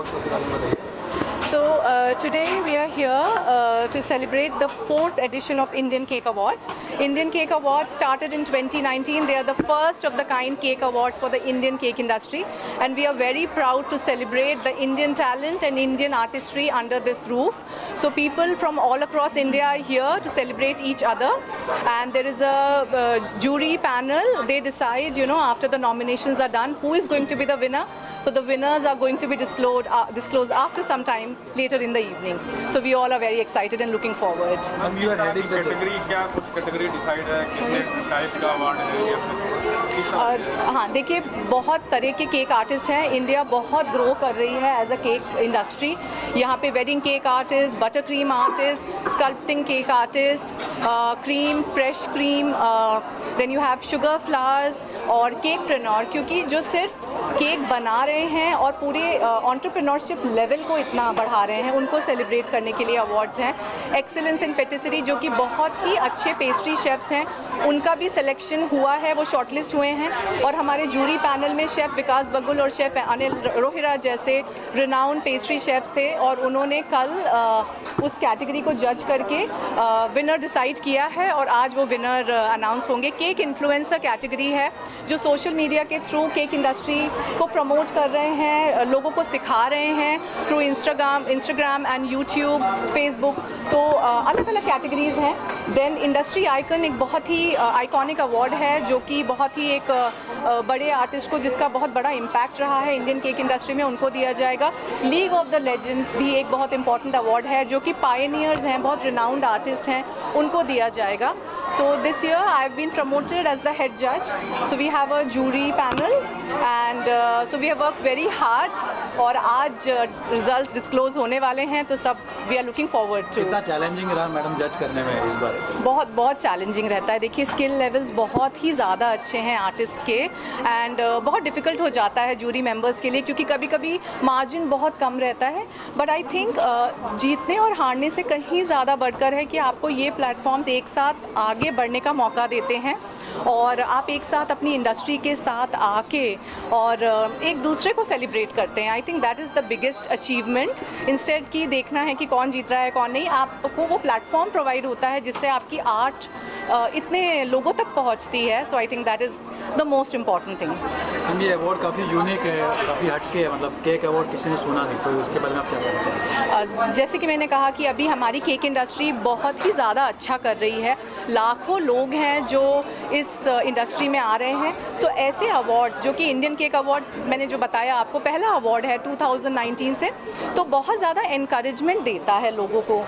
Awards के बारे में बताइए। So today we are here to celebrate the 4th edition of Indian Cake Awards. Indian Cake Awards started in 2019. They are the first of the kind cake awards for the Indian cake industry, and we are very proud to celebrate the Indian talent and Indian artistry under this roof. So people from all across India are here to celebrate each other, and there is a jury panel. They decide, after the nominations are done, who is going to be the winner. So the winners are going to be disclosed after some time later in the evening. So we all are very excited and looking forward. You are heading the category क्या कुछ category decide है कितने type का award है या फिर हाँ, देखिए बहुत तरह के केक आर्टिस्ट हैं. इंडिया बहुत ग्रो कर रही है एज अ केक इंडस्ट्री. यहाँ पे wedding cake artist, butter cream artist, sculpting cake artist, cream, fresh cream, then you have sugar flowers और केक ट्रेनर, क्योंकि जो सिर्फ केक बना रहे हैं और पूरे एंटरप्रेन्योरशिप लेवल को इतना बढ़ा रहे हैं, उनको सेलिब्रेट करने के लिए अवार्ड्स हैं. एक्सीलेंस इन पेटिसरी, जो कि बहुत ही अच्छे पेस्ट्री शेफ्स हैं, उनका भी सिलेक्शन हुआ है, वो शॉर्टलिस्ट हुए हैं. और हमारे जूरी पैनल में शेफ़ विकास बगुल और शेफ़ अनिल रोहिरा जैसे रिनाउंड पेस्ट्री शेफ्स थे, और उन्होंने कल उस कैटेगरी को जज करके विनर डिसाइड किया है, और आज वो विनर अनाउंस होंगे. केक इन्फ्लुएंसर कैटेगरी है, जो सोशल मीडिया के थ्रू केक इंडस्ट्री को प्रमोट कर रहे हैं, लोगों को सिखा रहे हैं through Instagram and YouTube, Facebook. तो अलग अलग कैटेगरीज हैं. देन इंडस्ट्री आइकन एक बहुत ही आइकॉनिक अवार्ड है, जो कि बहुत ही एक बड़े आर्टिस्ट को जिसका बहुत बड़ा इम्पैक्ट रहा है इंडियन केक इंडस्ट्री में, उनको दिया जाएगा. लीग ऑफ द लेजेंड्स भी एक बहुत इंपॉर्टेंट अवार्ड है, जो कि पायनियर्स हैं, बहुत रिनाउंड आर्टिस्ट हैं, उनको दिया जाएगा. So this year I have been promoted as the head जज. So we have a jury panel and so we have worked very hard, और आज रिजल्ट्स डिस्क्लोज होने वाले हैं, तो सब we are looking forward to. कितना चैलेंजिंग रहा मैडम जज करने में इस बार? बहुत चैलेंजिंग रहता है. देखिए स्किल लेवल्स बहुत ही ज़्यादा अच्छे हैं आर्टिस्ट के, एंड बहुत डिफ़िकल्ट हो जाता है जूरी मेंबर्स के लिए, क्योंकि कभी कभी मार्जिन बहुत कम रहता है. बट आई थिंक जीतने और हारने से कहीं ज़्यादा बढ़कर है कि आपको ये प्लेटफॉर्म्स एक साथ आगे बढ़ने का मौका देते हैं, और आप एक साथ अपनी इंडस्ट्री के साथ आके और एक दूसरे को सेलिब्रेट करते हैं. आई think that is the biggest achievement. Instead की देखना है कि कौन जीत रहा है कौन नहीं, आपको वो प्लेटफॉर्म प्रोवाइड होता है जिससे आपकी आर्ट इतने लोगों तक पहुंचती है. So I think that is the most important thing. ये अवार्ड काफ़ी यूनिक है, काफ़ी हटके है, मतलब केक अवार्ड किसी ने सुना नहीं, तो उसके बारे में आप क्या कहना चाहेंगे? जैसे कि मैंने कहा कि अभी हमारी केक इंडस्ट्री बहुत ही ज़्यादा अच्छा कर रही है. लाखों लोग हैं जो इस इंडस्ट्री में आ रहे हैं. सो ऐसे अवार्ड्स, जो कि इंडियन केक अवार्ड मैंने जो बताया आपको पहला अवार्ड है 2019 से, तो बहुत ज़्यादा इनकरेजमेंट देता है लोगों को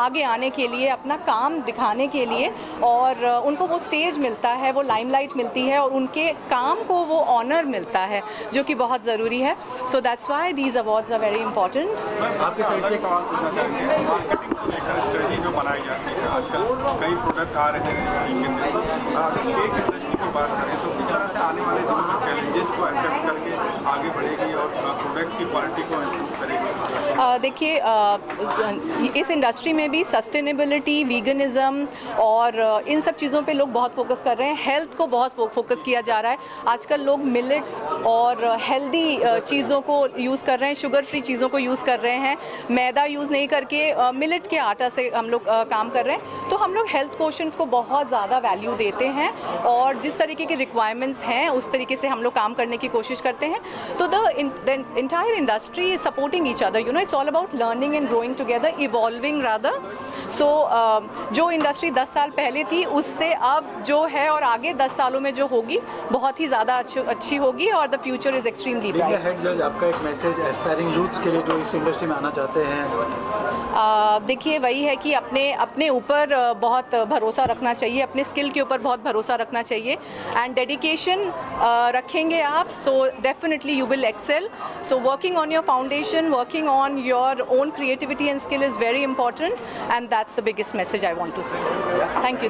आगे आने के लिए, अपना काम दिखाने के लिए, और उनको वो स्टेज मिलता है, वो लाइमलाइट मिलती है, और उनके काम को वो ऑनर मिलता है, जो कि बहुत ज़रूरी है. So that's why these awards are very important. आपके साइड से सवाल पूछना चाहेंगे, मार्केटिंग को लेकर स्ट्रेटजी जो बनाई जाती है आजकल, कई प्रोडक्ट आ रहे हैं अगर केक इंडस्ट्री की बात करें तो किस तरह से आने वाले दिनों में चैलेंजेस को एक्सेप्ट करके आगे बढ़ेगी और प्रोडक्ट की क्वालिटी को इम्प्रूव करेगी? देखिए इस इंडस्ट्री में भी सस्टेनेबिलिटी, वीगनिज़म और इन सब चीज़ों पे लोग बहुत फोकस कर रहे हैं. हेल्थ को बहुत फोकस किया जा रहा है. आजकल लोग मिलेट्स और हेल्दी चीज़ों को यूज़ कर रहे हैं, शुगर फ्री चीज़ों को यूज़ कर रहे हैं, मैदा यूज़ नहीं करके मिलेट के आटा से हम लोग काम कर रहे हैं. तो हम लोग हेल्थ क्वेश्चंस को बहुत ज़्यादा वैल्यू देते हैं, और जिस तरीके की रिक्वायरमेंट्स हैं उस तरीके से हम लोग काम करने की कोशिश करते हैं. तो the entire industry is supporting each other. It's all about learning and growing together, evolving rather. So जो इंडस्ट्री 10 साल पहले थी उससे अब जो है और आगे 10 सालों में जो होगी बहुत ही ज़्यादा अच्छी होगी, और the future is extremely bright. Head जज, आपका एक मैसेज एस्पायरिंग यूथ्स के लिए जो इस इंडस्ट्री में आना चाहते हैं? देखिए वही है कि अपने ऊपर बहुत भरोसा रखना चाहिए, अपने स्किल के ऊपर बहुत भरोसा रखना चाहिए, एंड डेडिकेशन रखेंगे आप, so definitely you will excel. So working on your foundation, working on your own creativity and skill is very important, and that's the biggest message I want to say. Thank you.